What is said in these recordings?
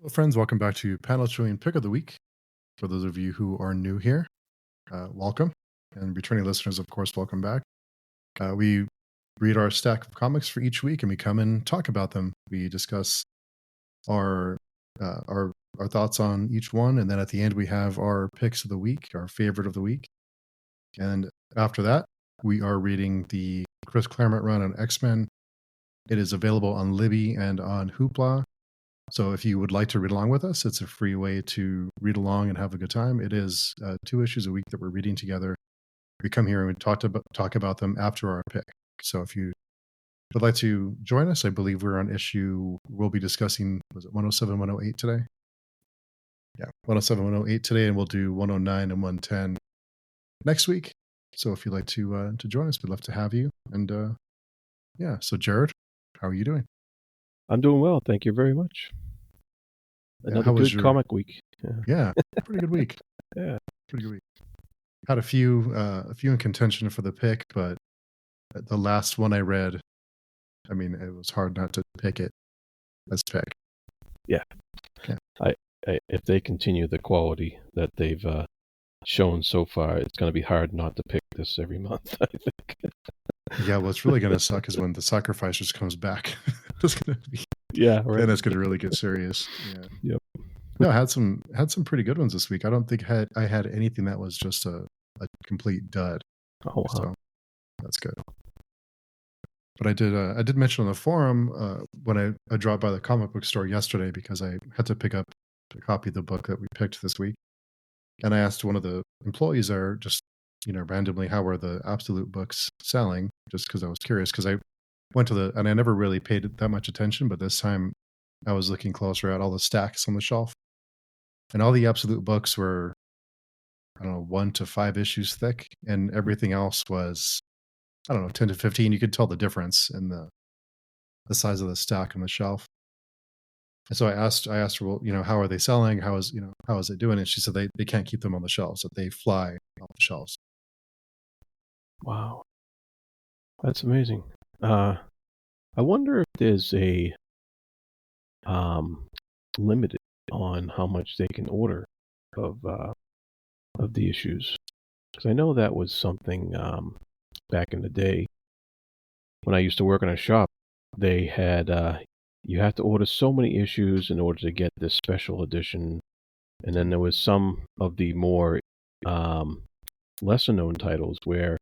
Well, friends, welcome back to Panel Chewing Pick of the Week. For those of you who are new here, welcome. And returning listeners, of course, welcome back. We read our stack of comics for each week and we come and talk about them. We discuss our uh, our our thoughts on each one, and then at the end we have our picks of the week, our favorite of the week. And after that, we are reading the Chris Claremont run on X-Men. It is available on Libby and on Hoopla. So if you would like to read along with us, it's a free way to read along and have a good time. It is 2 issues a week that we're reading together. We come here and we talk about them after our pick. So if you would like to join us, I believe we're on issue, we'll be discussing, was it 107, 108 today? Yeah, 107, 108 today, and we'll do 109 and 110 next week. So if you'd like to join us, we'd love to have you. And yeah, so Jarrod, how are you doing? I'm doing well, thank you very much. Another good comic week. Yeah, pretty good week. Yeah, pretty good week. Had a few in contention for the pick, but the last one I read, I mean, it was hard not to pick it as pick. Yeah. I if they continue the quality that they've shown so far, it's going to be hard not to pick this every month, I think. Yeah, what's really going to suck is when the Sacrificers comes back. It's going to be, right. Then it's going to really get serious. Yeah. Yep. No, I had some pretty good ones this week. I don't think I had anything that was just a complete dud. Oh, wow. So that's good. But I did mention on the forum when I dropped by the comic book store yesterday because I had to pick up a copy of the book that we picked this week. And I asked one of the employees there just, randomly, how are the Absolute books selling? Just because I was curious, because I went to and I never really paid that much attention, but this time I was looking closer at all the stacks on the shelf. And all the Absolute books were, I don't know, 1 to 5 issues thick, and everything else was, I don't know, 10 to 15. You could tell the difference in the size of the stack on the shelf. And so I asked her, well, how are they selling? How is it doing? And she said they can't keep them on the shelves, that they fly off the shelves. Wow. That's amazing. I wonder if there's a limit on how much they can order of the issues. Because I know that was something back in the day when I used to work in a shop. They had you have to order so many issues in order to get this special edition, and then there was some of the more lesser known titles where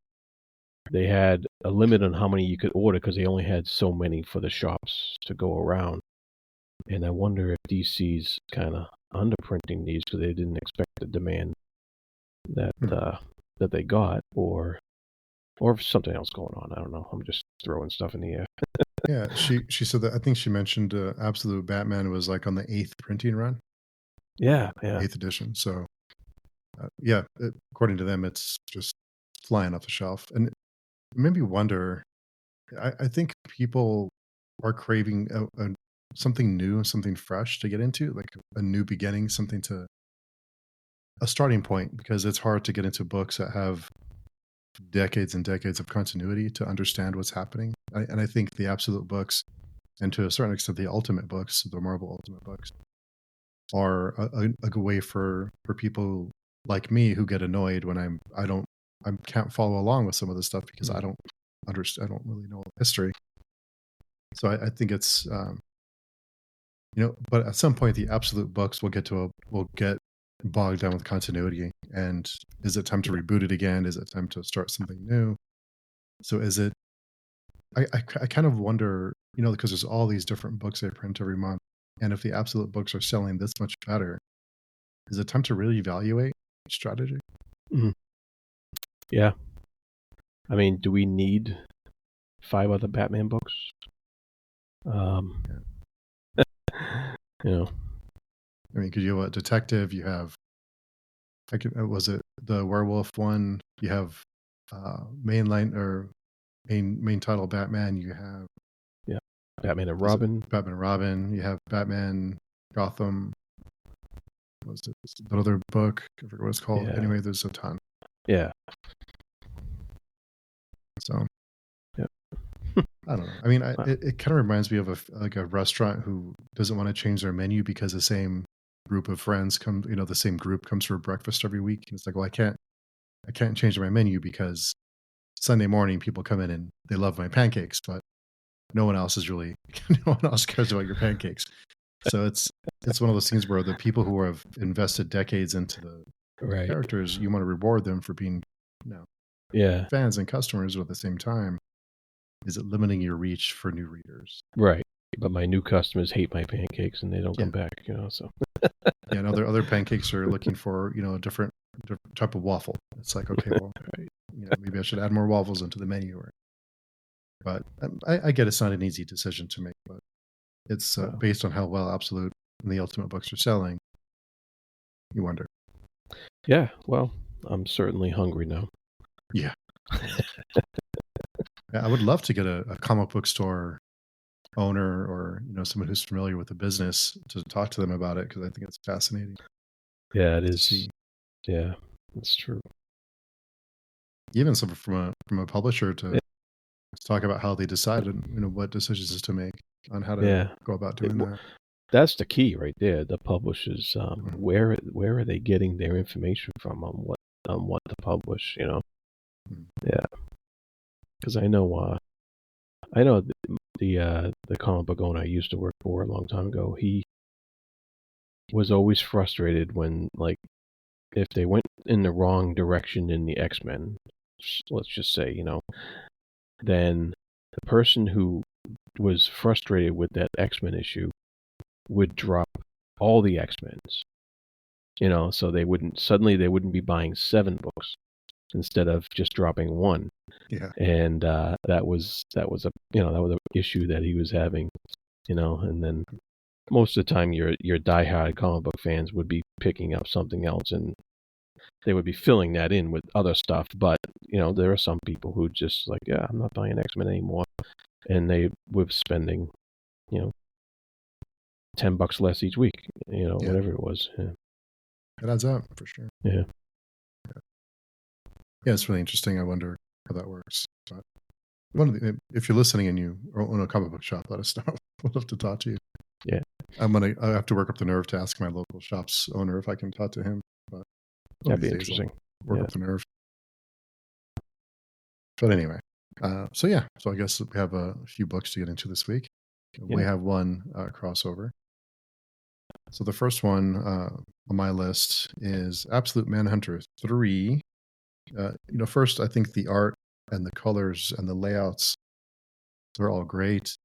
they had a limit on how many you could order because they only had so many for the shops to go around. And I wonder if DC's kind of underprinting these because they didn't expect the demand that that they got, or something else going on. I don't know. I'm just throwing stuff in the air. Yeah, she said that. I think she mentioned Absolute Batman was like on the 8th printing run. Yeah. 8th edition. So, yeah, according to them, it's just flying off the shelf. And it made me wonder, I think people are craving something new, something fresh to get into, like a new beginning, a starting point, because it's hard to get into books that have decades and decades of continuity to understand what's happening. And I think the Absolute books, and to a certain extent the Ultimate books, the Marvel Ultimate books, are a good way for people like me who get annoyed when I can't follow along with some of this stuff because I don't understand, I don't really know history. So I think it's but at some point the Absolute books will get bogged down with continuity. And is it time to reboot it again? Is it time to start something new? So is it, I kind of wonder, because there's all these different books they print every month, and if the Absolute books are selling this much better, is it time to really evaluate strategy? Mm-hmm. Yeah. I mean, do we need 5 other Batman books? I mean, because you have a detective, you have, was it the werewolf one? You have main title Batman. You have Batman and Robin. Batman and Robin. You have Batman Gotham. What was it the other book? I forget what it's called. Yeah. Anyway, there's a ton. Yeah. So. Yep. I don't know. I mean, Wow. it kind of reminds me of a restaurant who doesn't want to change their menu because the same group of friends come, the same group comes for breakfast every week. And it's like, well, I can't change my menu because Sunday morning people come in and they love my pancakes, but no one else is really, no one else cares about your pancakes. So it's one of those things where the people who have invested decades into the Right. characters, you want to reward them for being, you know, Yeah. fans and customers, but at the same time, is it limiting your reach for new readers? Right. But my new customers hate my pancakes and they don't Yeah. come back, so. Yeah, and other pancakes are looking for, a different type of waffle. It's like, okay, well, Right. maybe I should add more waffles into the menu. But I get it's not an easy decision to make, but it's Wow. based on how well Absolute and the Ultimate books are selling. You wonder. Yeah, well, I'm certainly hungry now. Yeah. I would love to get a comic book store owner or someone who's familiar with the business to talk to them about it, because I think it's fascinating Yeah, it to is. see. Yeah, that's true. Even some from a publisher to Yeah. talk about how they decided, what decisions to make on how to Yeah. go about It- doing w- that. That's the key right there. The publishers, Mhm. where are they getting their information from on what to publish? Mhm. Yeah, because I know the comic book owner I used to work for a long time ago. He was always frustrated when, like, if they went in the wrong direction in the X-Men, let's just say, then the person who was frustrated with that X-Men issue would drop all the X-Men's, so they wouldn't be buying 7 books instead of just dropping one. Yeah. And that was an issue that he was having, and then most of the time your diehard comic book fans would be picking up something else and they would be filling that in with other stuff. But there are some people who just like, yeah, I'm not buying X-Men anymore, and they were spending $10 less each week, Yeah. whatever it was. Yeah. It adds up for sure. Yeah. Yeah, it's really interesting. I wonder how that works. But if you're listening and you own a comic book shop, let us know. We'd love to talk to you. Yeah. I have to work up the nerve to ask my local shop's owner if I can talk to him. But one That'd of be these days I'll interesting. work Yeah. up the nerve. But anyway, so I guess we have a few books to get into this week. We Yeah. have one crossover. So the first one on my list is Absolute Manhunter 3. First, I think the art and the colors and the layouts, they're all great.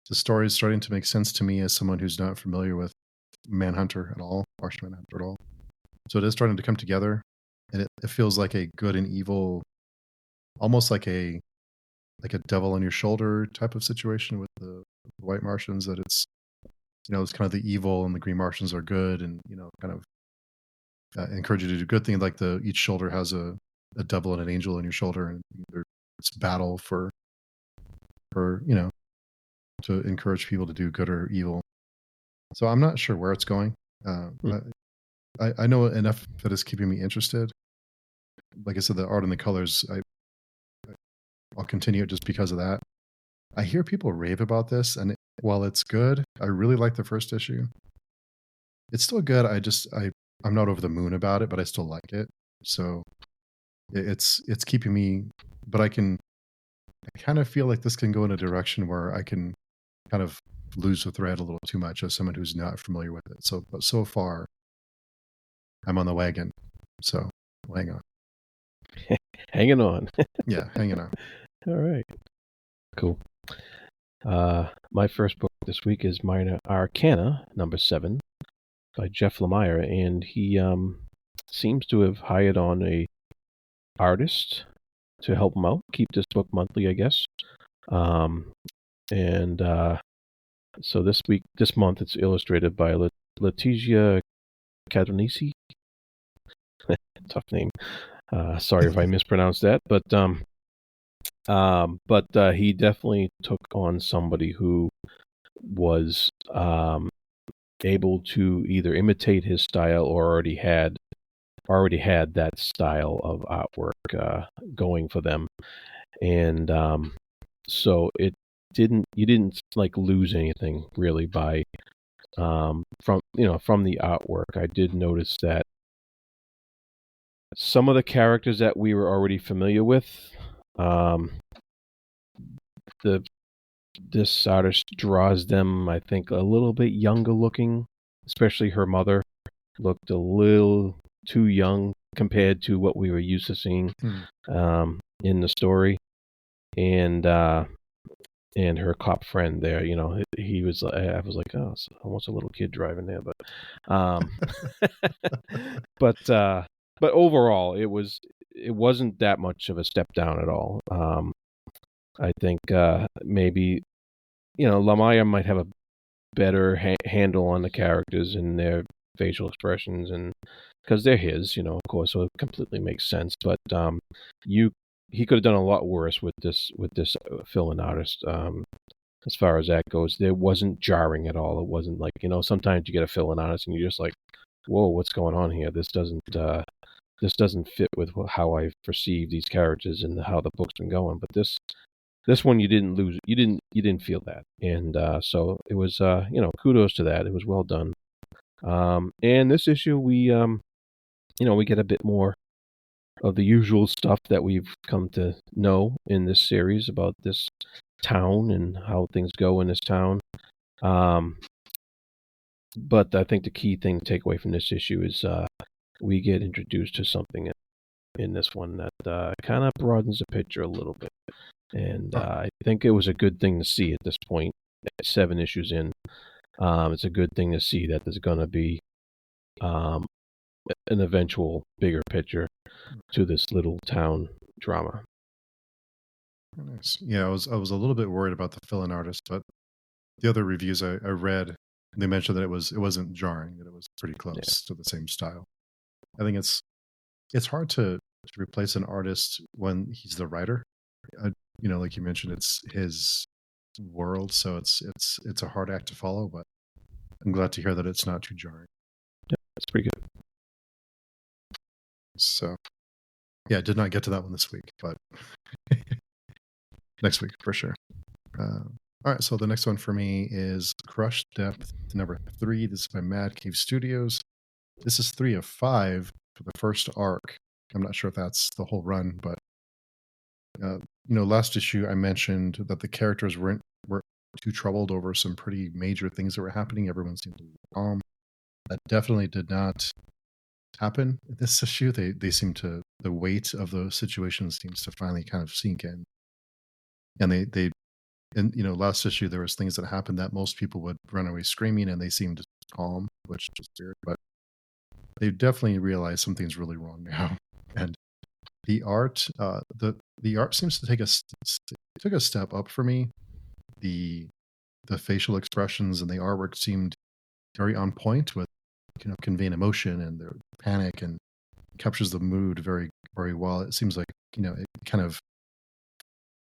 The story is starting to make sense to me as someone who's not familiar with Manhunter at all, Martian Manhunter at all. So it is starting to come together, and it feels like a good and evil, almost like a devil on your shoulder type of situation with the white Martians. That it's it's kind of the evil and the green Martians are good, and kind of encourage you to do good things. Like each shoulder has a devil and an angel on your shoulder, and it's battle for to encourage people to do good or evil. So I'm not sure where it's going. I know enough that it's keeping me interested. Like I said, the art and the colors, I'll continue it just because of that. I hear people rave about this, and while it's good, I really like the first issue. It's still good. I'm not over the moon about it, but I still like it. So it's keeping me. But I kind of feel like this can go in a direction where I can kind of lose the thread a little too much as someone who's not familiar with it. But so far, I'm on the wagon. So hang on. Hanging on. Yeah, hanging on. All right. Cool. My first book this week is Minor Arcana, number 7, by Jeff Lemire, and he seems to have hired on a artist to help him out, keep this book monthly, I guess. So this month, it's illustrated by Letizia Cadronisi. Tough name. Sorry if I mispronounced that, but he definitely took on somebody who was able to either imitate his style or already had that style of artwork going for them. And So you didn't like lose anything really by from the artwork. I did notice that some of the characters that we were already familiar with, um, this artist draws them, I think, a little bit younger looking. Especially her mother looked a little too young compared to what we were used to seeing in the story, and her cop friend there, he was. I was like, oh, it's almost a little kid driving there, but but overall, it wasn't that much of a step down at all. I think maybe Lamaya might have a better handle on the characters and their facial expressions, and because they're his, of course, so it completely makes sense. But he could have done a lot worse with this fill-in artist. As far as that goes, there wasn't jarring at all. It wasn't like sometimes you get a fill-in artist and you're just like, whoa, what's going on here? This doesn't fit with how I perceive these characters and how the book's been going. But this one you didn't lose. You didn't feel that, and so it was. Kudos to that. It was well done. And this issue, we get a bit more of the usual stuff that we've come to know in this series about this town and how things go in this town. But I think the key thing to take away from this issue is we get introduced to something in this one that kind of broadens the picture a little bit. And I think it was a good thing to see at this point, 7 issues in. It's a good thing to see that there's going to be an eventual bigger picture to this little town drama. Nice. Yeah, I was a little bit worried about the fill-in artist, but the other reviews I read, they mentioned that it wasn't jarring, that it was pretty close to the same style. I think it's hard to replace an artist when he's the writer. Like you mentioned, it's his world, so it's a hard act to follow. But I'm glad to hear that it's not too jarring. Yeah, that's pretty good. So, yeah, I did not get to that one this week, but next week for sure. All right, so the next one for me is Crush Depth number 3. This is by Mad Cave Studios. This is 3 of 5 for the first arc. I'm not sure if that's the whole run, but last issue I mentioned that the characters were too troubled over some pretty major things that were happening. Everyone seemed to be calm. That definitely did not happen in this issue. They seem to, the weight of those situations seems to finally kind of sink in. And last issue there was things that happened that most people would run away screaming, and they seemed calm, which is weird. But they definitely realized something's really wrong now. And the art, the art seems to took a step up for me. The facial expressions and the artwork seemed very on point with conveying emotion and the panic, and captures the mood very, very well. It seems like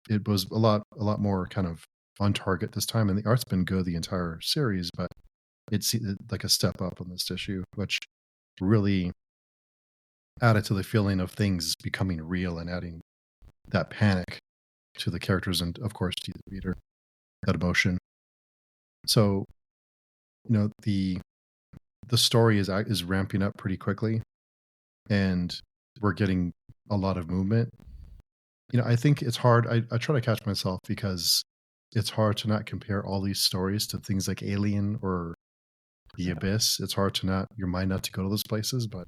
it was a lot more kind of on target this time, and the art's been good the entire series, but it's like a step up on this issue, which really added to the feeling of things becoming real and adding that panic to the characters and, of course, to the reader, that emotion. So, the story is ramping up pretty quickly, and we're getting a lot of movement. I think it's hard. I try to catch myself because it's hard to not compare all these stories to things like Alien or The Abyss. It's hard to your mind not to go to those places, but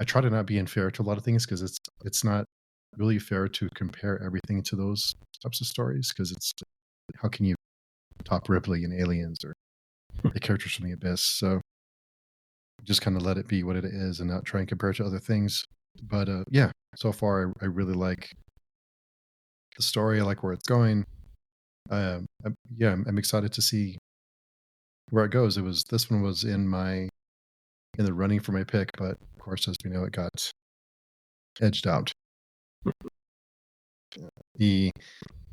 I try to not be unfair to a lot of things because it's not really fair to compare everything to those types of stories, because it's, how can you top Ripley and Aliens or the characters from The Abyss? So just kind of let it be what it is and not try and compare it to other things. But yeah, so far I really like the story. I like where it's going. I'm excited to see where it goes. This one was in the running for my pick, but of course, as we know, it got edged out. The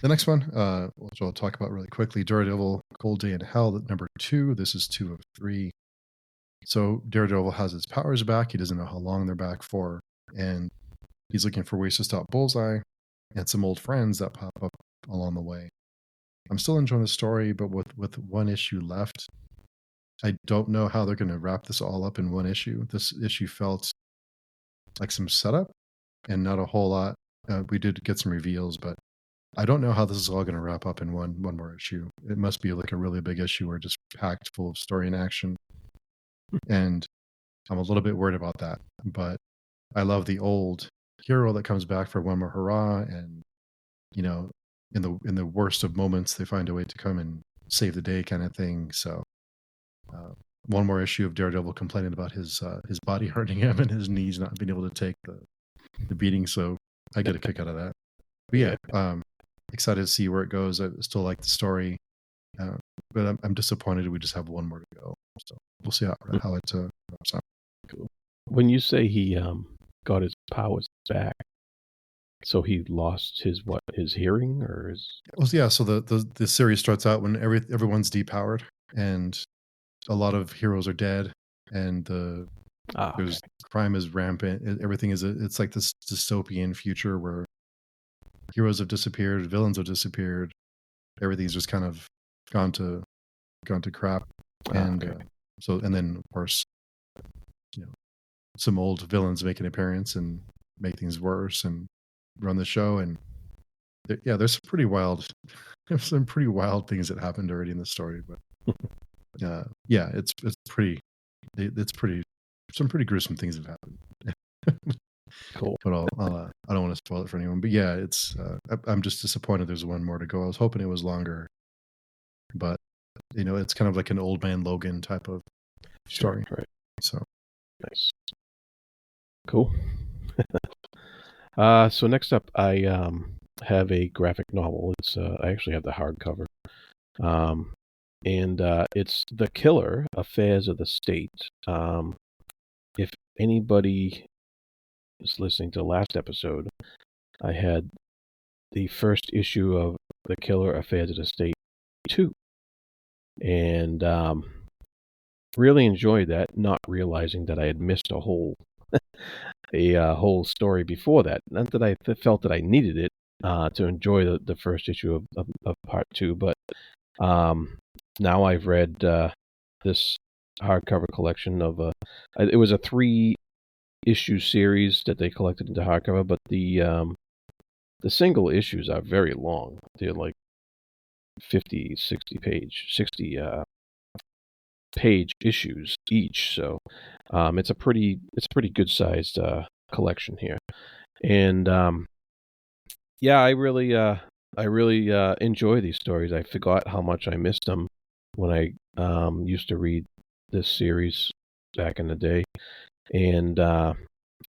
next one, which I'll talk about really quickly, Daredevil: Cold Day in Hell, number 2. This is 2 of 3. So Daredevil has his powers back. He doesn't know how long they're back for, and he's looking for ways to stop Bullseye and some old friends that pop up along the way. I'm still enjoying the story, but with one issue left, I don't know how they're going to wrap this all up in one issue. This issue felt like some setup and not a whole lot. We did get some reveals, but I don't know how this is all going to wrap up in one more issue. It must be like a really big issue or just packed full of story and action. And I'm a little bit worried about that. But I love the old hero that comes back for one more hurrah, and you know, in the worst of moments, they find a way to come and save the day, kind of thing. So, one more issue of Daredevil complaining about his body hurting him and his knees not being able to take the beating. So I get a kick out of that. But yeah, excited to see where it goes. I still like the story, but I'm disappointed we just have one more to go. So we'll see how it wraps up. Cool. When you say he got his powers back, so he lost his hearing or his? Well, yeah. So the series starts out when everyone's depowered and a lot of heroes are dead, and there's crime is rampant. Everything is it's like this dystopian future where heroes have disappeared, villains have disappeared, everything's just kind of gone to crap, and and then of course, some old villains make an appearance and make things worse and run the show, and there's some pretty wild things that happened already in the story, but it's pretty some pretty gruesome things have happened. Cool. But I don't want to spoil it for anyone. But yeah, it's I'm just disappointed there's one more to go. I was hoping it was longer, but it's kind of like an Old Man Logan type of story. Right. So nice. Cool. So next up, I have a graphic novel. It's I actually have the hardcover, and it's The Killer: Affairs of the State. If anybody is listening to the last episode, I had the first issue of The Killer: Affairs of the State 2, and really enjoyed that, not realizing that I had missed a whole whole story before that. Not that I felt that I needed it to enjoy the first issue of part 2, but now I've read this hardcover collection of it was a 3-issue series that they collected into hardcover, but the single issues are very long. They're like 60 page issues each, so it's a pretty good sized collection here, and I really enjoy these stories. I forgot how much I missed them when I used to read this series back in the day, and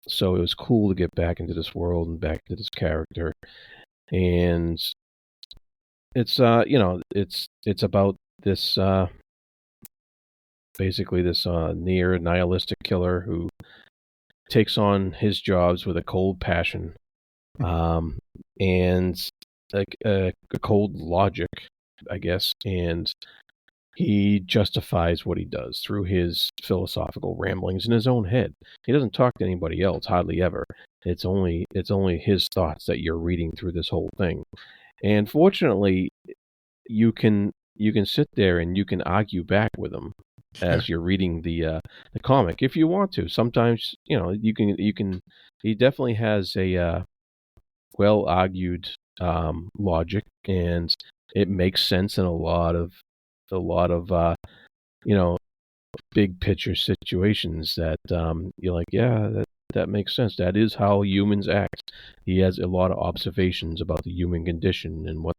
so it was cool to get back into this world and back to this character, and it's it's about this basically this near nihilistic killer who takes on his jobs with a cold passion, and like a cold logic, I guess, and he justifies what he does through his philosophical ramblings in his own head. He doesn't talk to anybody else, hardly ever. It's only his thoughts that you're reading through this whole thing. And fortunately, you can sit there and you can argue back with him as you're reading the comic if you want to. Sometimes you can. He definitely has a well argued logic, and it makes sense in a lot of big picture situations that you're like, yeah, that makes sense. That is how humans act. He has a lot of observations about the human condition and what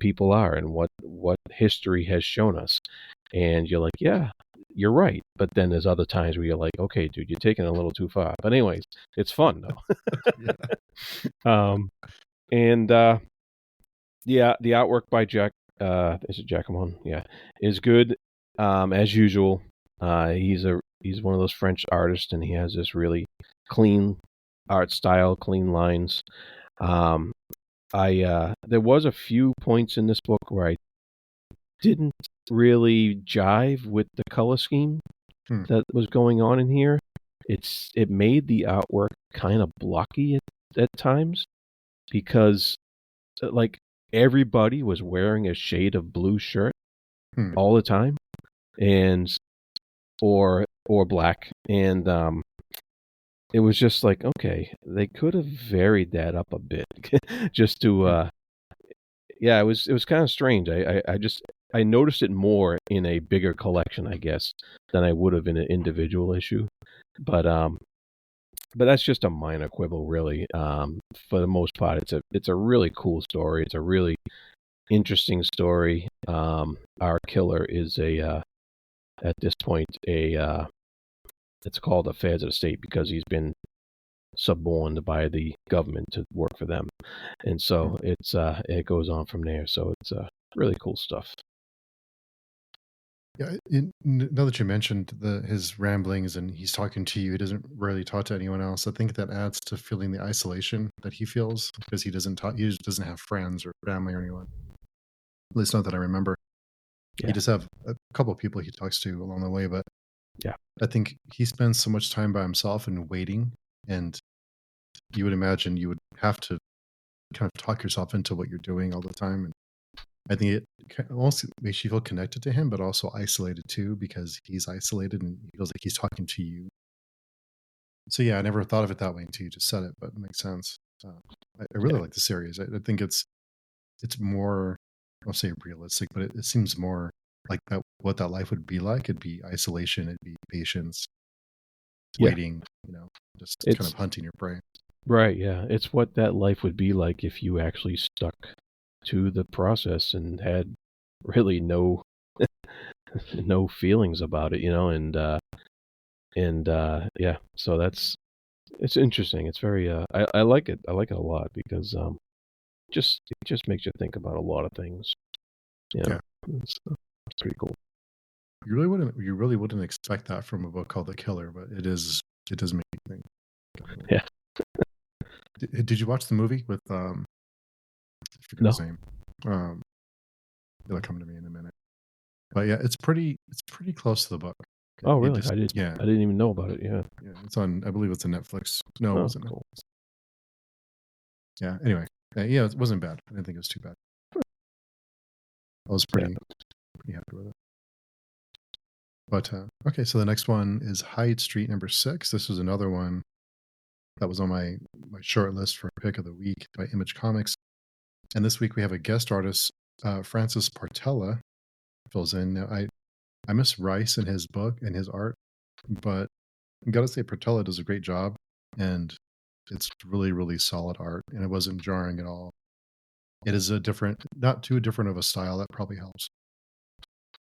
people are and what history has shown us. And you're like, yeah, you're right. But then there's other times where you're like, okay, dude, you're taking it a little too far. But anyways, it's fun though. And the artwork by Jack, is it Jacquemont? Yeah, is good as usual. He's one of those French artists, and he has this really clean art style, clean lines. There was a few points in this book where I didn't really jive with the color scheme that was going on in here. It made the artwork kind of blocky at times, because like everybody was wearing a shade of blue shirt Hmm. all the time, and or black, and it was just like, okay, they could have varied that up a bit, just to yeah, it was kind of strange. I noticed it more in a bigger collection, I guess, than I would have in an individual issue. But that's just a minor quibble, really. For the most part, it's a really cool story. It's a really interesting story. Our killer is at this point it's called affairs of the state because he's been suborned by the government to work for them, and Hmm. so it goes on from there. So it's really cool stuff. Yeah, now that you mentioned his ramblings and he's talking to you, he doesn't really talk to anyone else. I think that adds to feeling the isolation that he feels because he doesn't talk. He just doesn't have friends or family or anyone. At least not that I remember. He Yeah, just have a couple of people he talks to along the way, but yeah, I think he spends so much time by himself and waiting, and you would imagine you would have to kind of talk yourself into what you're doing all the time. And I think it almost makes you feel connected to him, but also isolated too, because he's isolated and he feels like he's talking to you. So yeah, I never thought of it that way until you just said it, but it makes sense. I really yeah, like the series. I think it's more, I'll say realistic, but it seems more like that what that life would be like. It'd be isolation, it'd be patience, yeah. waiting, just kind It's of hunting your prey. right. Yeah, it's what that life would be like if you actually stuck to the process and had really no feelings about it, and yeah. So it's interesting. It's very I like it. I like it a lot because it just makes you think about a lot of things. You know, Yeah. it's pretty cool. You really wouldn't expect that from a book called The Killer, but it does make you think. Yeah. Did you watch the movie with I forget his No. name. Um It'll come to me in a minute. But yeah, it's pretty close to the book. Oh, It really? just yeah, I didn't even know about it. Yeah. yeah. It's on I believe it's on Netflix. No, it Oh, wasn't cool. Netflix. Yeah, anyway. Yeah, it wasn't bad. I didn't think it was too bad. I was Yeah. pretty happy with it. But okay, so the next one is Hyde Street number 6. This was another one that was on my short list for pick of the week by Image Comics. And this week we have a guest artist, Francis Partella, fills in. Now I miss Rice and his book and his art, but I gotta say Partella does a great job, and it's really really solid art, and it wasn't jarring at all. It is a different, not too different of a style. That probably helps.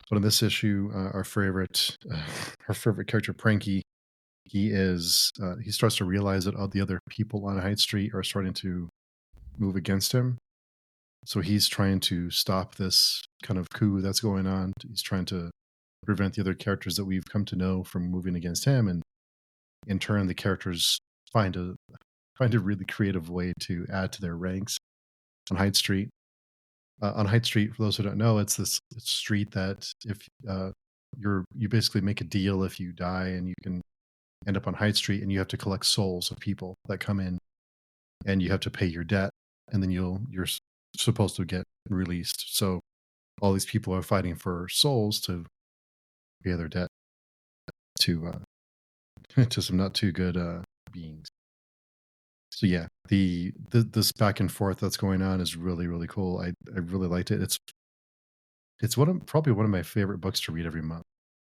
But in this issue, our favorite character, Pranky, he starts to realize that all the other people on Hyde Street are starting to move against him. So he's trying to stop this kind of coup that's going on. He's trying to prevent the other characters that we've come to know from moving against him, and in turn, the characters find a find a really creative way to add to their ranks on Hyde Street. On Hyde Street, for those who don't know, it's this street that if you basically make a deal if you die, and you can end up on Hyde Street, and you have to collect souls of people that come in, and you have to pay your debt, and then supposed to get released. So all these people are fighting for souls to pay their debt to to some not too good beings. So yeah, this back and forth that's going on is really really cool. I really liked it. It's probably one of my favorite books to read every month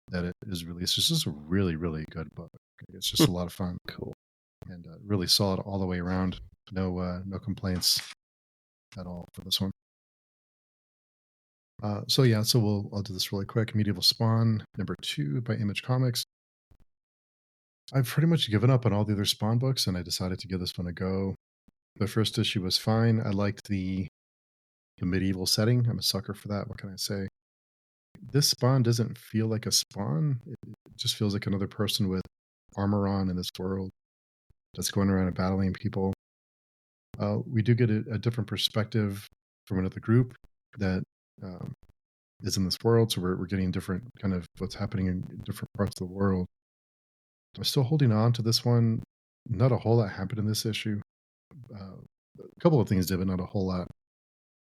that it is released. It's just a really really good book. It's just a lot of fun. Cool. And really solid all the way around. No complaints at all for this one. So yeah, I'll do this really quick. Medieval Spawn number 2 by Image Comics. I've pretty much given up on all the other Spawn books, and I decided to give this one a go. The first issue was fine. I liked the medieval setting. I'm a sucker for that. What can I say? This Spawn doesn't feel like a Spawn. It just feels like another person with armor on in this world that's going around and battling people. We do get a different perspective from another group that um, is in this world, so we're getting different kind of what's happening in different parts of the world. I'm still holding on to this one. Not a whole lot happened in this issue. A couple of things did, but not a whole lot.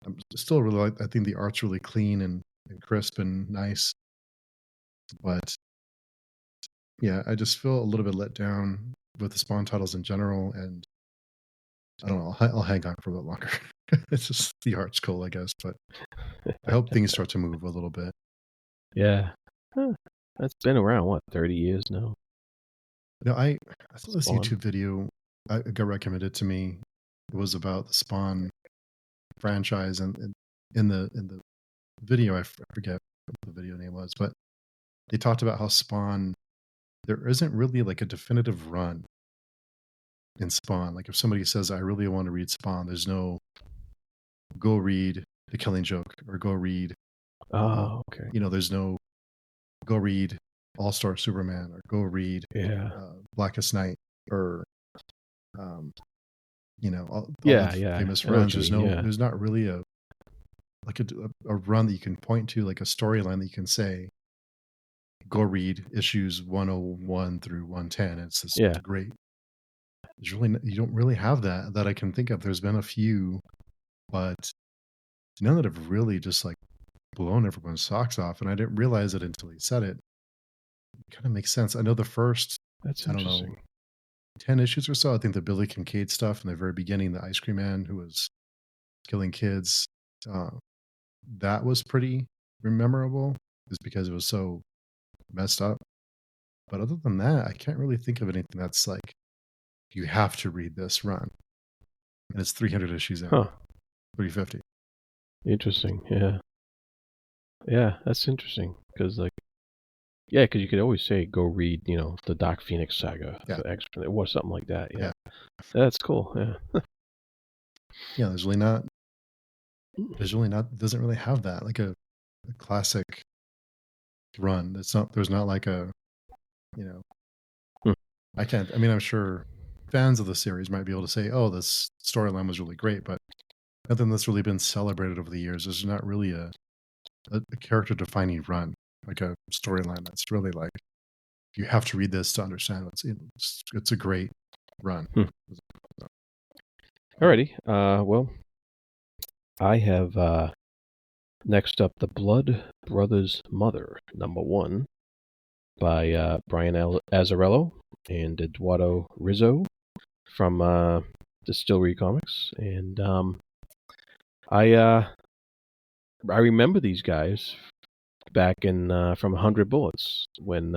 I'm still really like. I think the art's really clean and crisp and nice, but yeah, I just feel a little bit let down with the Spawn titles in general, and I don't know. I'll hang on for a bit longer. It's just the art's cool, I guess, but I hope things start to move a little bit. Yeah. Huh. That's been around, what, 30 years now? I saw this Spawn. YouTube video. It got recommended to me. It was about the Spawn franchise, and in the video, I forget what the video name was, but they talked about how Spawn, there isn't really like a definitive run in Spawn. Like if somebody says, "I really want to read Spawn," there's no go read The Killing Joke or go read, uh, Oh, okay. there's no go read All Star Superman or go read Yeah. Blackest Night or um, all Yeah, the yeah. famous I know what runs. you mean. Yeah. There's not really a run that you can point to, like a storyline that you can say, go read issues 101 through 110. It's this Yeah. great. There's really you don't really have that I can think of. There's been a few, but none that have really just like blown everyone's socks off. And I didn't realize it until he said it. It kind of makes sense. I know the first, That's I don't know, interesting. 10 issues or so. I think the Billy Kincaid stuff in the very beginning, the ice cream man who was killing kids, uh, that was pretty memorable, just because it was so messed up. But other than that, I can't really think of anything that's like, you have to read this run. And it's 300 issues in, Huh. 350. Interesting. Yeah. Yeah, that's interesting. Because, like, yeah, because you could always say, go read, the Dark Phoenix saga Yeah. for X-Men or something like that. Yeah. Yeah. That's cool. Yeah. Yeah, doesn't really have that, like a classic run. There's not like you know, Hmm. I mean, I'm sure fans of the series might be able to say, oh, this storyline was really great, but nothing that's really been celebrated over the years. There's not really a character defining run, like a storyline that's really like, you have to read this to understand it's a great run. Hmm. Alrighty. Well, I have next up The Blood Brothers' Mother, #1, by Brian Azzarello and Eduardo Rizzo from Distillery Comics. And I remember these guys back in from 100 Bullets when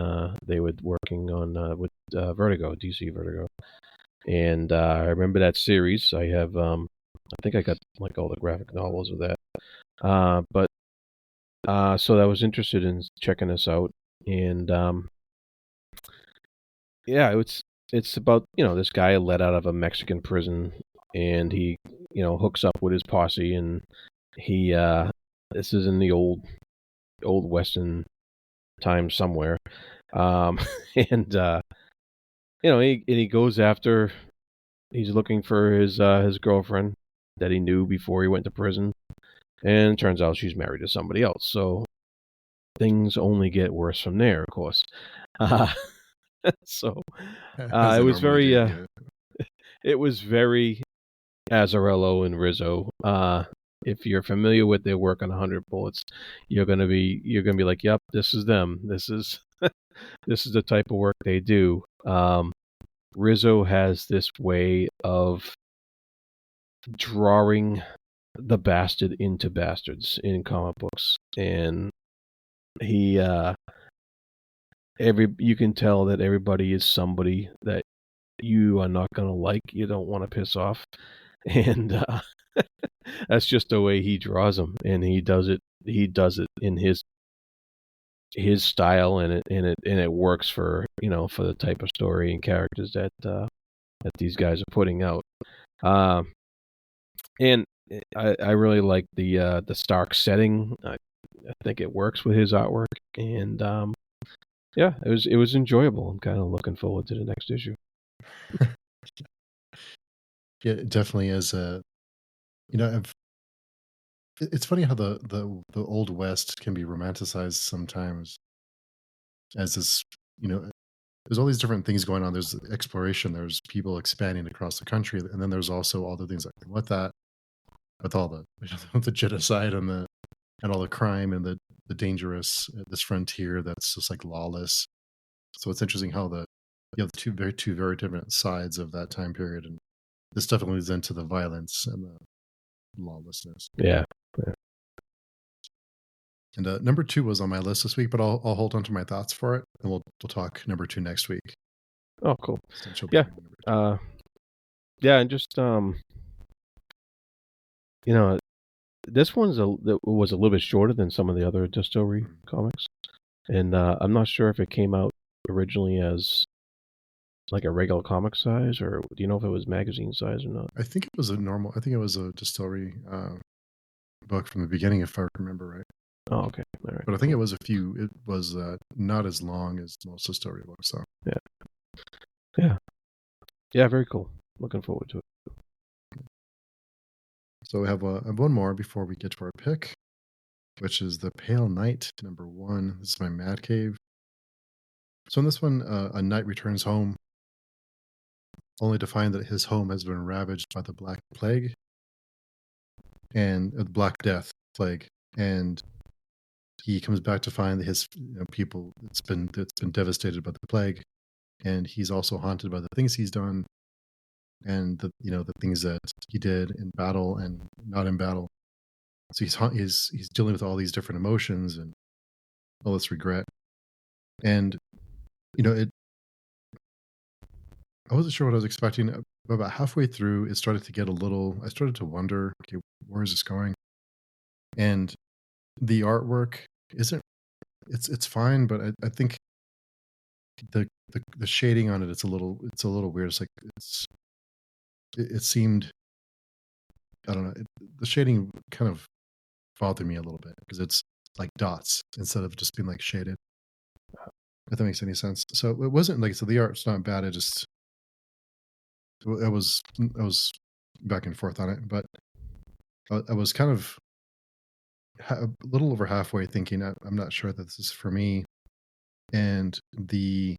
they were working on with Vertigo, DC Vertigo. And I remember that series. I have, I think I got like all the graphic novels of that. But so I was interested in checking this out, and yeah, it's about this guy let out of a Mexican prison, and he hooks up with his posse, and he this is in the old Western times somewhere, and he goes after. He's looking for his girlfriend that he knew before he went to prison, and turns out she's married to somebody else. So things only get worse from there, of course. So As it they was normally very do. Yeah. it was very Azzarello and Rizzo. If you're familiar with their work on 100 Bullets, you're gonna be like, yep, this is them. This is this is the type of work they do. Rizzo has this way of drawing the bastard into bastards in comic books, and he you can tell that everybody is somebody that you are not gonna like. You don't want to piss off, and that's just the way he draws them, and he does it. He does it in his style, and it works for for the type of story and characters that these guys are putting out. And I really like the Stark setting. I think it works with his artwork, and yeah, it was enjoyable. I'm kind of looking forward to the next issue. Yeah, it definitely is it's funny how the old West can be romanticized sometimes as this, there's all these different things going on. There's exploration, there's people expanding across the country, and then there's also all the things that come with that. with all the the genocide and all the crime and the dangerous this frontier that's just like lawless. So it's interesting how you have two very different sides of that time period, and this definitely leads into the violence and the lawlessness. Yeah. And number 2 was on my list this week, but I'll hold on to my thoughts for it, and we'll talk number 2 next week. Oh, cool. Since you'll be Yeah. reading number 2. Yeah, and just you know, this was a little bit shorter than some of the other Distillery comics, and I'm not sure if it came out originally as like a regular comic size, or do you know if it was magazine size or not? I think it was a Distillery book from the beginning, if I remember right. Oh, okay. All right. But I think it was not as long as most Distillery books. So Yeah, very cool. Looking forward to it. So we have one more before we get to our pick, which is The Pale Knight, number 1. This is my Mad Cave. So in this one, a knight returns home, only to find that his home has been ravaged by the Black Plague and the Black Death plague, and he comes back to find that his people it's been devastated by the plague, and he's also haunted by the things he's done and the things that he did in battle and not in battle. So he's dealing with all these different emotions and all this regret, and it. I wasn't sure what I was expecting. About halfway through, it started to get a little. I started to wonder, okay, where is this going? And the artwork isn't. It's fine, but I think the shading on it's a little weird. It's like it seemed. I don't know. The shading kind of bothered me a little bit because it's like dots instead of just being like shaded. If that makes any sense. So it wasn't like the art's not bad. It just I was back and forth on it, but I was kind of a little over halfway thinking I'm not sure that this is for me, and the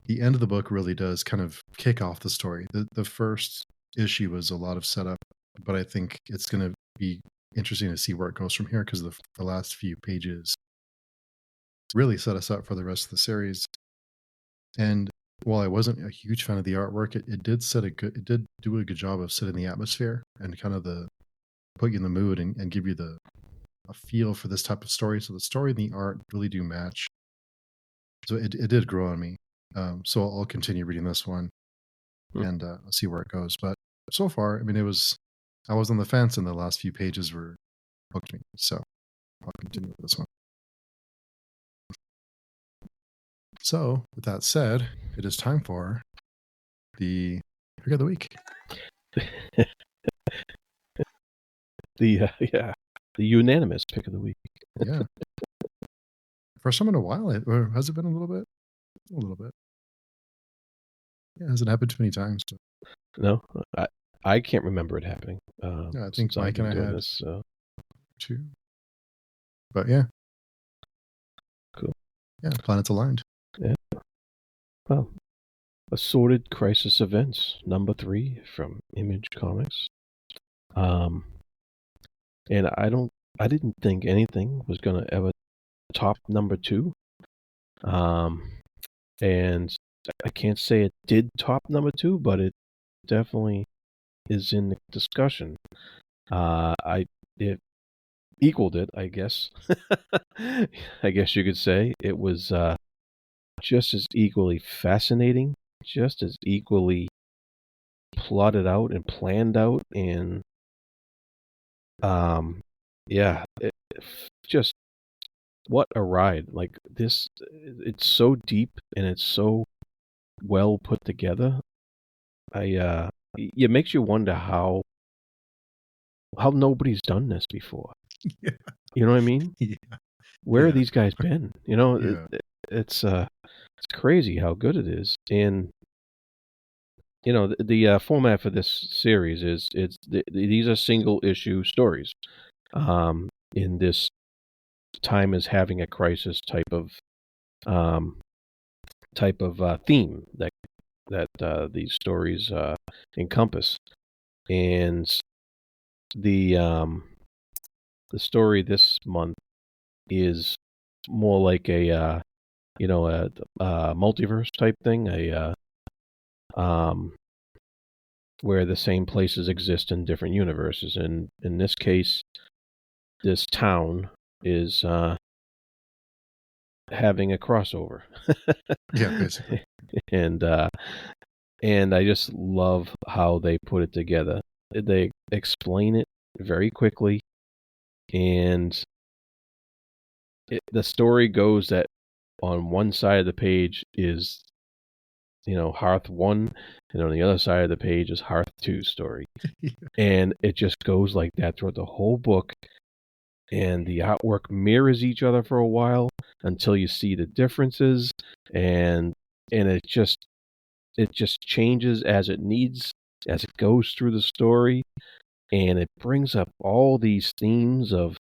end of the book really does kind of kick off the story. The first issue was a lot of setup, but I think it's going to be interesting to see where it goes from here because the last few pages really set us up for the rest of the series. And while I wasn't a huge fan of the artwork, it did do a good job of setting the atmosphere and kind of put you in the mood and give you a feel for this type of story. So the story and the art really do match. So it did grow on me. So I'll continue reading this one and I'll see where it goes. But so far, I mean, I was on the fence and the last few pages were hooked me. So I'll continue with this one. So with that said, it is time for the pick of the week. The unanimous pick of the week. Yeah. First time in a while, or has it been a little bit? A little bit. Yeah, it hasn't happened too many times. So. No, I can't remember it happening. Yeah, I think Mike and I had this, 2. But yeah. Cool. Yeah, planets aligned. Yeah. Well, Assorted Crisis Events, number 3 from Image Comics. And I didn't think anything was going to ever top number 2. And I can't say it did top number 2, but it definitely is in the discussion. It equaled it, I guess. I guess you could say it was just as equally fascinating, just as equally plotted out and planned out, and just what a ride. Like this, it's so deep and it's so well put together. It makes you wonder how nobody's done this before. Yeah. You know what I mean? Yeah. Where have these guys been? Yeah. It's crazy how good it is. And the format for this series is these are single issue stories. In this time is having a crisis type of theme that these stories encompass, and the story this month is more like a multiverse type thing, um, where the same places exist in different universes. And in this case, this town is having a crossover. Yeah, basically. and and I just love how they put it together. They explain it very quickly, and the story goes that on one side of the page is Hearth 1, and on the other side of the page is Hearth 2 story. Yeah. And it just goes like that throughout the whole book, and the artwork mirrors each other for a while until you see the differences, and it just changes as it needs, as it goes through the story, and it brings up all these themes of,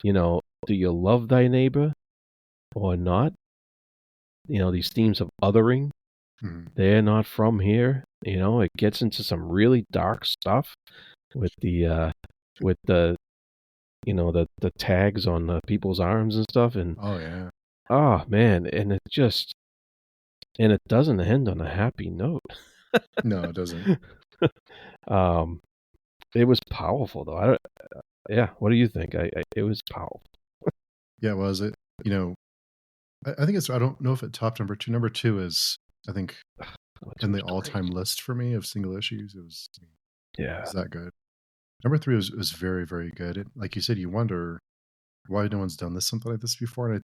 do you love thy neighbor or not? These themes of othering. Mhm. They're not from here. It gets into some really dark stuff with the the tags on people's arms and stuff. And Oh yeah. oh man, and it doesn't end on a happy note. No, it doesn't. um, it was powerful though. Yeah, what do you think? It was powerful. Yeah, was it? I think it's. I don't know if it topped number two. Number two is, I think, It in the was all-time great. list for me of single issues. It was. It Yeah, was that good. Number three was very very good. Like you said, you wonder why no one's done something like this before. And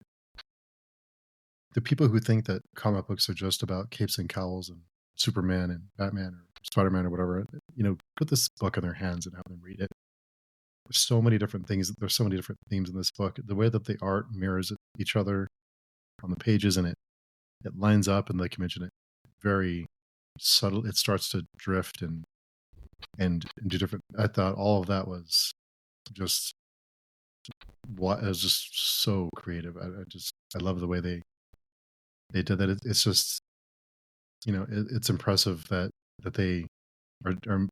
the people who think that comic books are just about capes and cowls and Superman and Batman or Spider-Man or whatever, put this book in their hands and have them read it. There's so many different things. There's so many different themes in this book. The way that the art mirrors each other on the pages, and it lines up, and like you mentioned, it very subtle. It starts to drift and do different. I thought all of that was just what it was just so creative. I love the way they did that. It's just it's impressive that they are.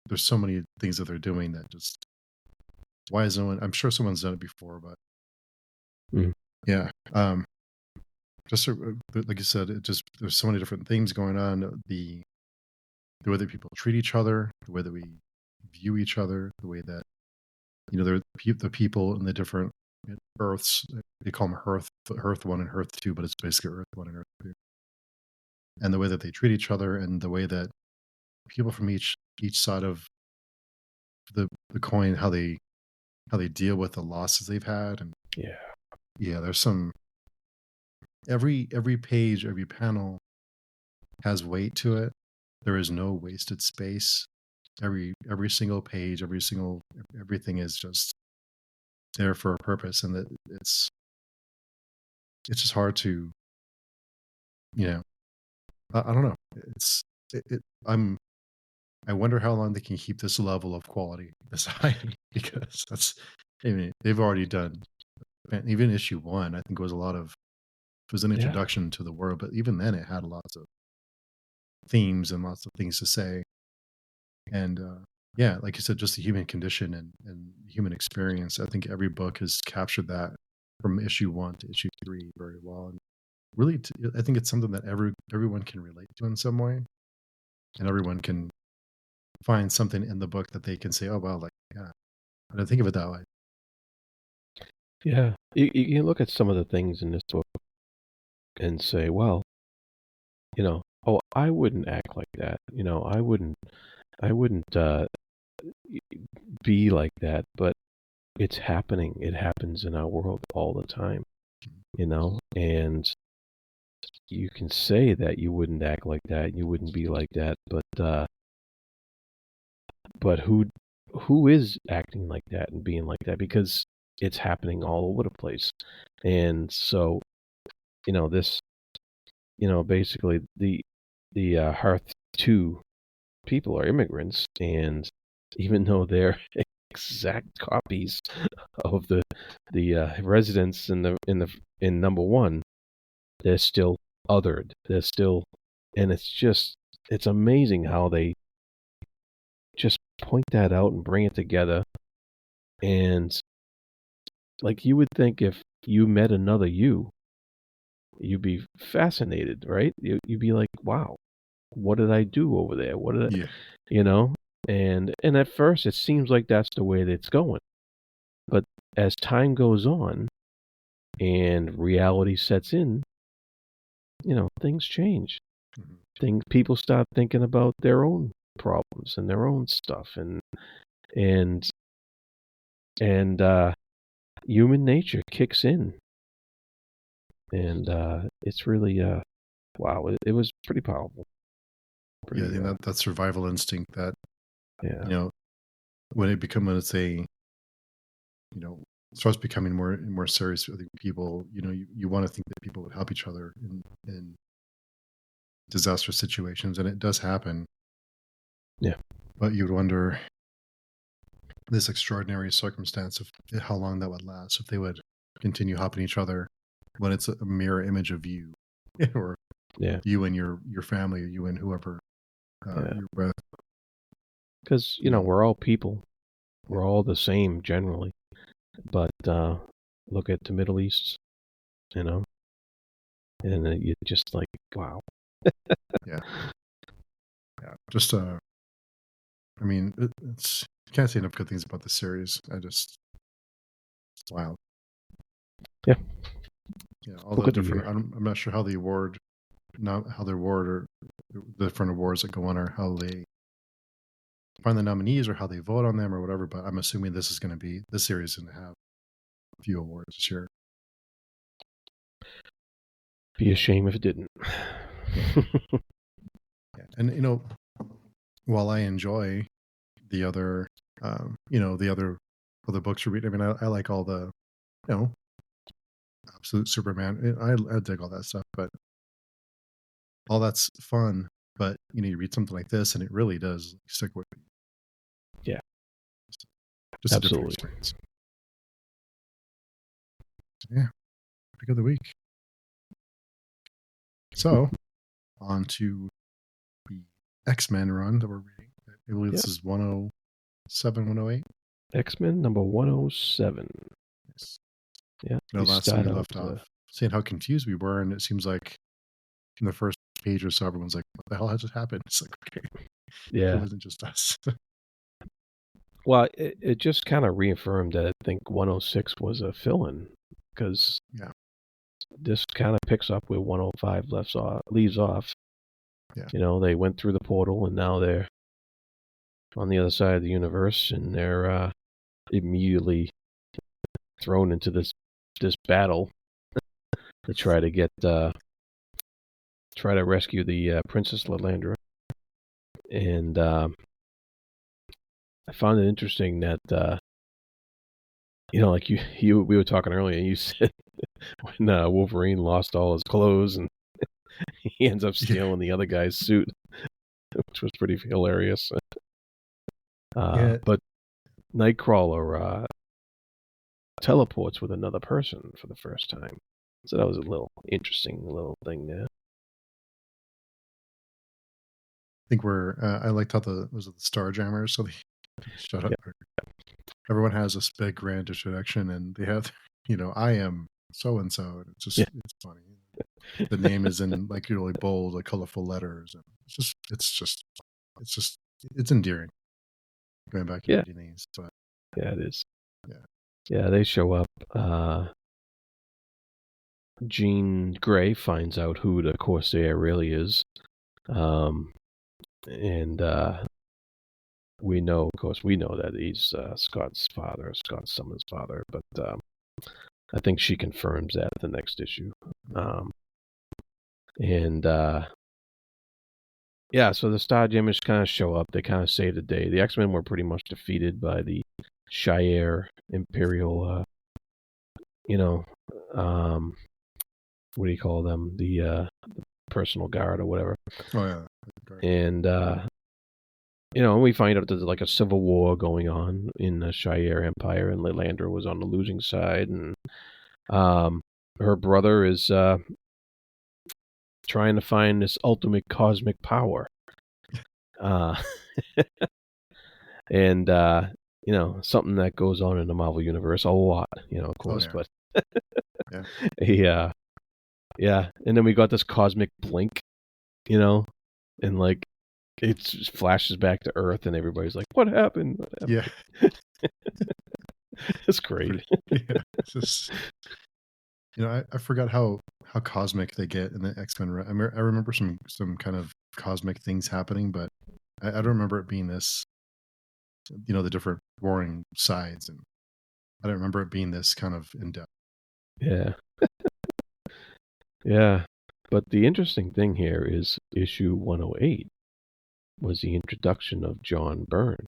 There's so many things that they're doing that just why is no one? I'm sure someone's done it before, but Mhm. yeah. Just like you said, it just there's so many different things going on. The way that people treat each other, the way that we view each other, the way that the people in the different Earths. They call them Earth 1 and Earth 2, but it's basically Earth 1 and Earth 2. And the way that they treat each other, and the way that people from each side of the coin, how they deal with the losses they've had, and Yeah, yeah, there's some every page, every panel has weight to it. There is no wasted space. Every single page, everything is just there for a purpose, and that it's just hard to you know I don't know. I wonder how long they can keep this level of quality this high because I mean they've already done even issue one. I think was an yeah, introduction to the world, but even then it had lots of themes and lots of things to say. And yeah, like you said, just the human condition and human experience. I think every book has captured that from issue one to issue three very well. And really, I think it's something that everyone can relate to in some way, and everyone can find something in the book that they can say, "Oh well, like yeah, I didn't think of it that way." yeah. You look at some of the things in this book and say, well, oh, I wouldn't act like that. I wouldn't be like that. But it's happening. It happens in our world all the time. And you can say that you wouldn't act like that, you wouldn't be like that, but who is acting like that and being like that? Because it's happening all over the place. And so, this, basically the Hearth 2 people are immigrants, and even though they're exact copies of the residents in number 1, they're still othered. They're still, and it's amazing how they just point that out and bring it together. And like you would think if you met another you'd be fascinated, right? You'd be like, wow, what did I do over there? What did I, Yeah. you know? And at first it seems like that's the way that it's going. But as time goes on and reality sets in, things change. People start thinking about their own problems and their own stuff, and human nature kicks in, and it's really wow. It was pretty powerful. Yeah, I think that survival instinct that yeah. When it becomes starts becoming more and more serious. I think people, you want to think that people would help each other in disaster situations, and it does happen. Yeah. But you'd wonder this extraordinary circumstance of how long that would last, if they would continue helping each other when it's a mirror image of you, or you and your family, or you and whoever you're with. Because we're all people, we're all the same generally, but look at the Middle East, and you just like, wow. Yeah. Just I mean, it's you can't say enough good things about the series. It's wild. Yeah. All the different. I'm not sure how the award, or the different awards that go on, or how they find the nominees, or how they vote on them, or whatever. But I'm assuming this series is going to have a few awards this year. Be a shame if it didn't. And while I enjoy the other, the other books we're reading. I mean, I like all the, Absolute Superman. I dig all that stuff, but all that's fun. But you read something like this, and it really does stick with you. Yeah, just absolutely. A different experience. Yeah, pick of the week. So, on to the X-Men run that we're reading. I believe this is 107, 108. X-Men number 107. Yes. Yeah. Last time we left off, saying how confused we were, and it seems like in the first page or so, everyone's like, "What the hell has just happened?" It's like, okay, yeah, it wasn't just us. Well, it just kind of reaffirmed that I think 106 was a fill-in, because this kind of picks up where 105 leaves off. Yeah. They went through the portal, and now they're on the other side of the universe, and they're immediately thrown into this battle to try to rescue the Princess Lilandra. And I found it interesting that like we were talking earlier, and you said when Wolverine lost all his clothes and he ends up stealing the other guy's suit, which was pretty hilarious. But Nightcrawler teleports with another person for the first time, so that was a little interesting little thing there. I think I liked how the Starjammers, so they shut up. Everyone has this big grand introduction, and they have, I am so and so, and it's funny. The name is in like really bold, like colorful letters, and it's endearing. Going back and reading these, but it is. Yeah, they show up. Jean Grey finds out who the Corsair really is, and we know that he's Scott Summers' father, but I think she confirms that at the next issue. So the Starjammers kind of show up. They kind of save the day. The X-Men were pretty much defeated by the Shire Imperial, what do you call them? The personal guard or whatever. Oh, yeah. And, we find out there's like a civil war going on in the Shire Empire, and Lilandra was on the losing side, and her brother is trying to find this ultimate cosmic power. And something that goes on in the Marvel universe a lot, of course. yeah. But Yeah. yeah. And then we got this cosmic blink, and like it flashes back to Earth, and everybody's like, "What happened? What happened?" Yeah. It's great. Yeah. It's just, I forgot how cosmic they get in the X-Men. I remember some kind of cosmic things happening, but I don't remember it being this, the different warring sides, and I don't remember it being this kind of in depth. Yeah. Yeah. But the interesting thing here is issue 108 was the introduction of John Byrne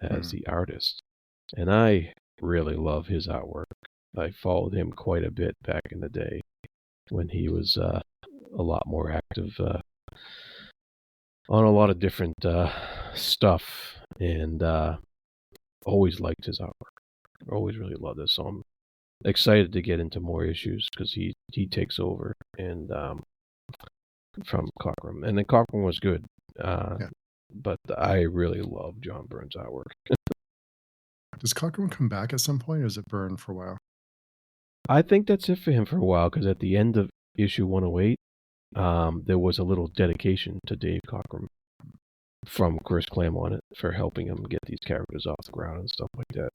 as the artist. And I really love his artwork. I followed him quite a bit back in the day when he was a lot more active on a lot of different stuff, and always liked his artwork. Always really loved it. So I'm excited to get into more issues because he takes over and from Cockrum. And then Cockrum was good. Yeah. But I really love John Byrne's artwork. Does Cockrum come back at some point, or is it Byrne for a while? I think that's it for him for a while, because at the end of issue 108, there was a little dedication to Dave Cockrum from Chris Claremont for helping him get these characters off the ground and stuff like that.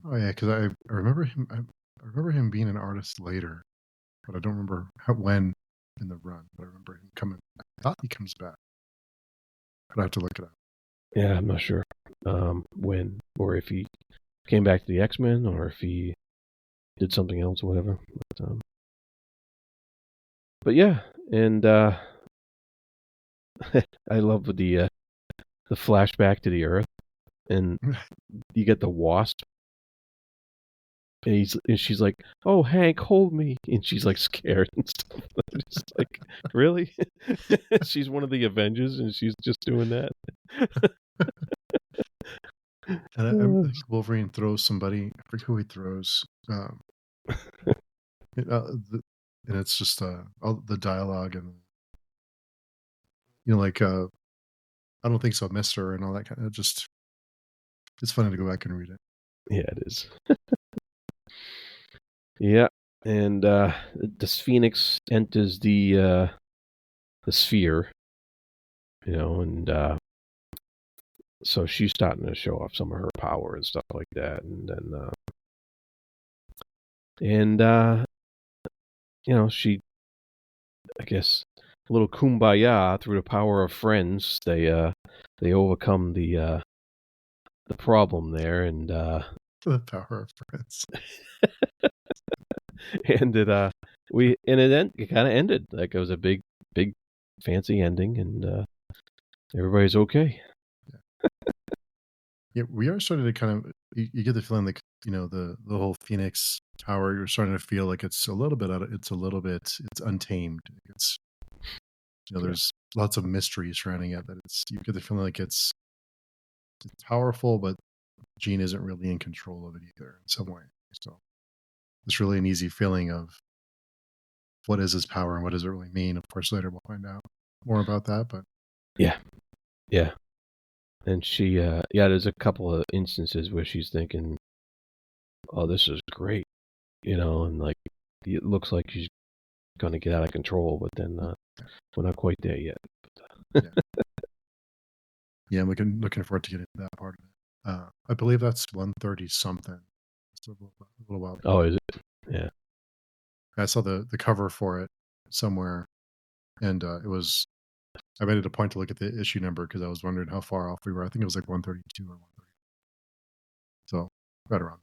Oh yeah, because I remember him. I remember him being an artist later, but I don't remember when in the run. But I remember him coming. I thought he comes back, but I have to look it up. Yeah, I'm not sure when, or if he came back to the X-Men, or if he did something else or whatever. But yeah, and I love the flashback to the Earth, and you get the Wasp, and she's like, "Oh, Hank, hold me," and she's like scared and stuff. It's like, really? She's one of the Avengers, and she's just doing that. And I think Wolverine throws somebody. I forget who he throws. And it's just all the dialogue, and like I don't think so, Mister, and all that kind of just. It's funny to go back and read it. Yeah, it is. Yeah, and this Phoenix enters the sphere, and so she's starting to show off some of her power and stuff like that, and then she, I guess, a little kumbaya through the power of friends. They overcome the problem there, and The power of friends. and it kind of ended like it was a big fancy ending, and everybody's okay. Yeah, we are starting to kind of. You get the feeling like the whole Phoenix power. You're starting to feel like it's a little bit it's untamed. It's there's lots of mystery surrounding it. That you get the feeling like it's powerful, but Jean isn't really in control of it either in some way. So it's really an easy feeling of what is his power and what does it really mean. Of course, later we'll find out more about that. But Yeah. And she, there's a couple of instances where she's thinking, "Oh, this is great," and like it looks like she's going to get out of control, but then we're not quite there yet. Yeah, I'm looking forward to getting to that part of it. I believe that's 130 something. It's a little while. Oh, is it? Yeah. I saw the cover for it somewhere, and it was. I made it a point to look at the issue number because I was wondering how far off we were. I think it was like 132 or 130. So right around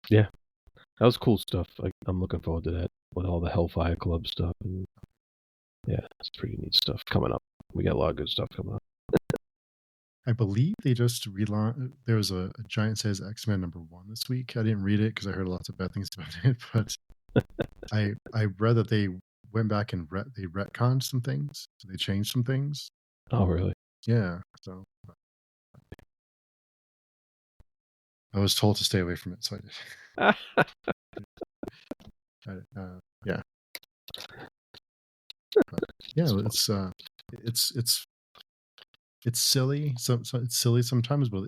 there. Yeah, that was cool stuff. I'm looking forward to that with all the Hellfire Club stuff, and yeah, it's pretty neat stuff coming up. We got a lot of good stuff coming up. I believe they just relaunched. There was a Giant Size X-Men #1 this week. I didn't read it because I heard lots of bad things about it, but I read that they went back and they retconned some things. So they changed some things. Oh, really? Yeah. So I was told to stay away from it, so I did. Yeah. But yeah, it's it's silly. So it's silly sometimes, but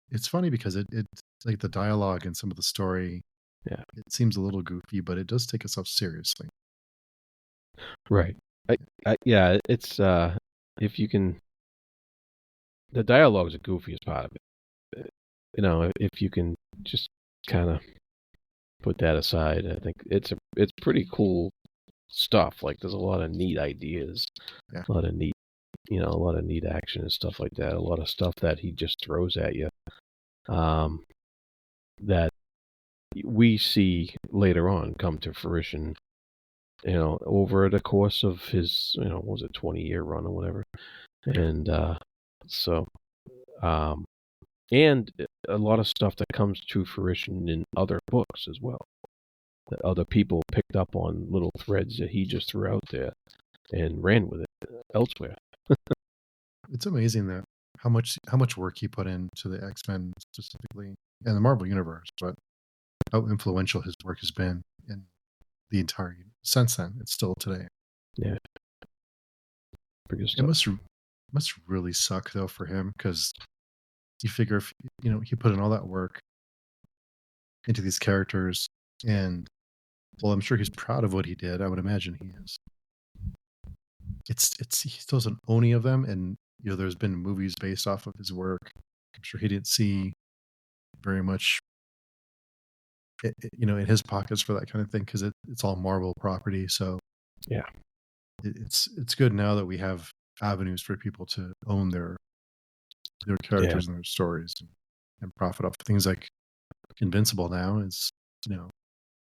it's funny because it's like the dialogue and some of the story. Yeah. It seems a little goofy, but it does take itself seriously. Right. Yeah, it's if you can, the dialogue is the goofiest part of it. If you can just kind of put that aside, I think it's pretty cool stuff. Like there's a lot of neat ideas, Yeah. a lot of neat, a lot of neat action and stuff like that. A lot of stuff that he just throws at you, that we see later on come to fruition. Over the course of his, what was it, 20-year run or whatever, and so, and a lot of stuff that comes to fruition in other books as well, that other people picked up on little threads that he just threw out there and ran with it elsewhere. It's amazing that how much work he put into the X-Men specifically and the Marvel universe, but how influential his work has been in the entire since then. It's still today. Yeah, pretty good It stuff. must really suck though for him because you figure if he put in all that work into these characters, and well, I'm sure he's proud of what he did. I would imagine he is. He still has an Oni of them, and there's been movies based off of his work. I'm sure he didn't see very much, in his pockets for that kind of thing because it's all Marvel property. So Yeah, it's good now that we have avenues for people to own their characters and their stories and profit off things like Invincible. Now is the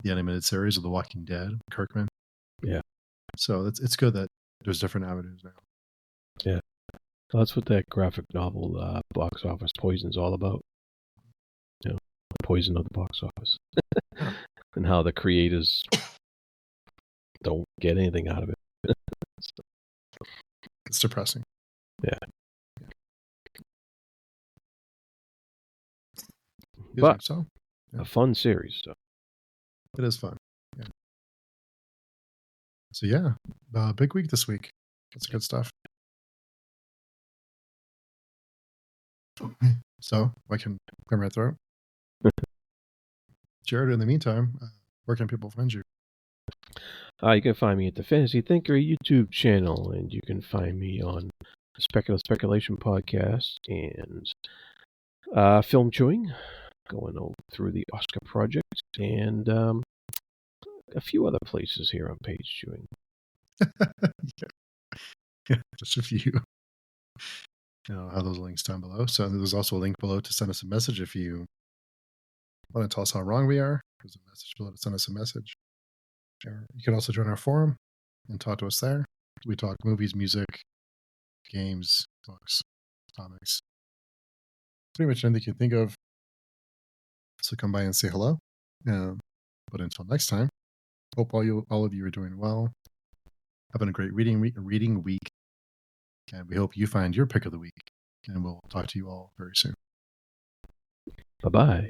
animated series of The Walking Dead, Kirkman. Yeah. So it's good that there's different avenues now. Yeah. Well, that's what that graphic novel box office poison's all about. The poison of the box office. Yeah. And how the creators don't get anything out of it. It's depressing. Yeah. But a fun series. So it is fun. Yeah. So yeah, big week this week. That's good stuff. So I can clear my throat. Jarrod, in the meantime, where can people find you? You can find me at the Fantasy Thinker YouTube channel, and you can find me on the Speculative Speculation podcast and Film Chewing, going through the Oscar Project, and a few other places here on Page Chewing. Yeah, just a few. I'll have those links down below. So there's also a link below to send us a message if you want to tell us how wrong we are. There's a message below to send us a message. You can also join our forum and talk to us there. We talk movies, music, games, books, comics, pretty much anything you can think of. So come by and say hello. But until next time, hope all of you are doing well, having a great reading week, and we hope you find your pick of the week. And we'll talk to you all very soon. Bye-bye.